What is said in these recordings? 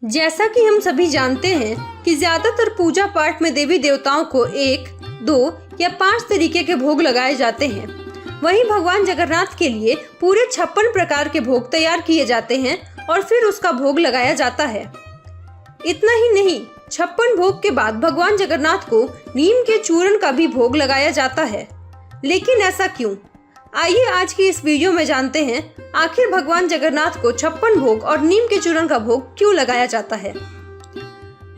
जैसा कि हम सभी जानते हैं कि ज्यादातर पूजा पाठ में देवी देवताओं को 1, 2 या 5 तरीके के भोग लगाए जाते हैं। वहीं भगवान जगन्नाथ के लिए पूरे 56 प्रकार के भोग तैयार किए जाते हैं और फिर उसका भोग लगाया जाता है। इतना ही नहीं, 56 भोग के बाद भगवान जगन्नाथ को नीम के चूर्ण का भी भोग लगाया जाता है। लेकिन ऐसा क्यों? आइए आज की इस वीडियो में जानते हैं आखिर भगवान जगन्नाथ को 56 भोग और नीम के चूर्ण का भोग क्यों लगाया जाता है।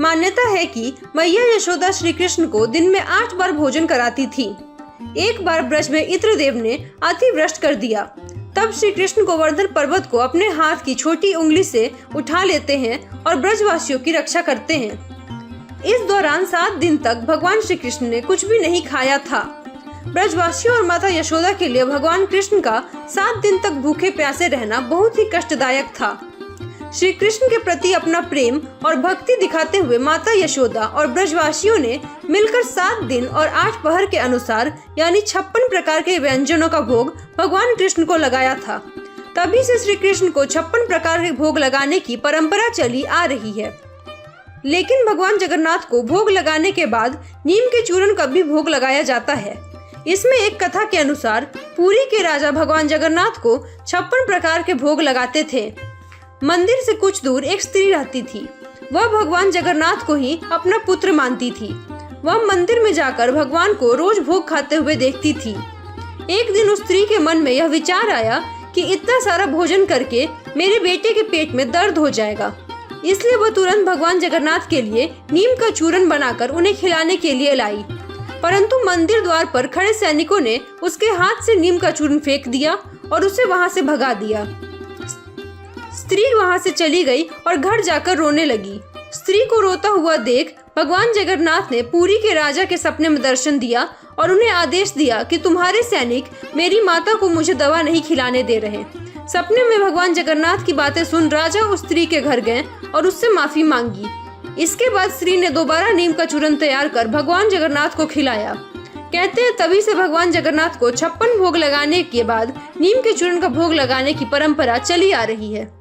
मान्यता है कि मैया यशोदा श्री कृष्ण को दिन में 8 बार भोजन कराती थी। एक बार ब्रज में इंद्रदेव ने अतिवृष्टि कर दिया। तब श्री कृष्ण गोवर्धन पर्वत को अपने हाथ की छोटी उंगली से उठा लेते हैं और ब्रजवासियों की रक्षा करते हैं। इस दौरान 7 दिन तक भगवान श्री कृष्ण ने कुछ भी नहीं खाया था। ब्रजवासियों और माता यशोदा के लिए भगवान कृष्ण का 7 दिन तक भूखे प्यासे रहना बहुत ही कष्टदायक था। श्री कृष्ण के प्रति अपना प्रेम और भक्ति दिखाते हुए माता यशोदा और ब्रजवासियों ने मिलकर 7 दिन और 8 पहर के अनुसार यानी 56 प्रकार के व्यंजनों का भोग भगवान कृष्ण को लगाया था। तभी से श्री कृष्ण को 56 प्रकार के भोग लगाने की परंपरा चली आ रही है। लेकिन भगवान जगन्नाथ को भोग लगाने के बाद नीम के चूर्ण का भी भोग लगाया जाता है। इसमें एक कथा के अनुसार पुरी के राजा भगवान जगन्नाथ को 56 प्रकार के भोग लगाते थे। मंदिर से कुछ दूर एक स्त्री रहती थी। वह भगवान जगन्नाथ को ही अपना पुत्र मानती थी। वह मंदिर में जाकर भगवान को रोज भोग खाते हुए देखती थी। एक दिन उस स्त्री के मन में यह विचार आया कि इतना सारा भोजन करके मेरे बेटे के पेट में दर्द हो जाएगा। इसलिए वह तुरंत भगवान जगन्नाथ के लिए नीम का चूर्ण बनाकर उन्हें खिलाने के लिए लाई। परंतु मंदिर द्वार पर खड़े सैनिकों ने उसके हाथ से नीम का चूर्ण फेंक दिया और उसे वहां से भगा दिया। स्त्री वहां से चली गई और घर जाकर रोने लगी। स्त्री को रोता हुआ देख भगवान जगन्नाथ ने पुरी के राजा के सपने में दर्शन दिया और उन्हें आदेश दिया कि तुम्हारे सैनिक मेरी माता को मुझे दवा नहीं खिलाने दे रहे। सपने में भगवान जगन्नाथ की बातें सुन राजा उस स्त्री के घर गए और उससे माफी मांगी। इसके बाद स्त्री ने दोबारा नीम का चूर्ण तैयार कर भगवान जगन्नाथ को खिलाया। कहते हैं तभी से भगवान जगन्नाथ को 56 भोग लगाने के बाद नीम के चूर्ण का भोग लगाने की परंपरा चली आ रही है।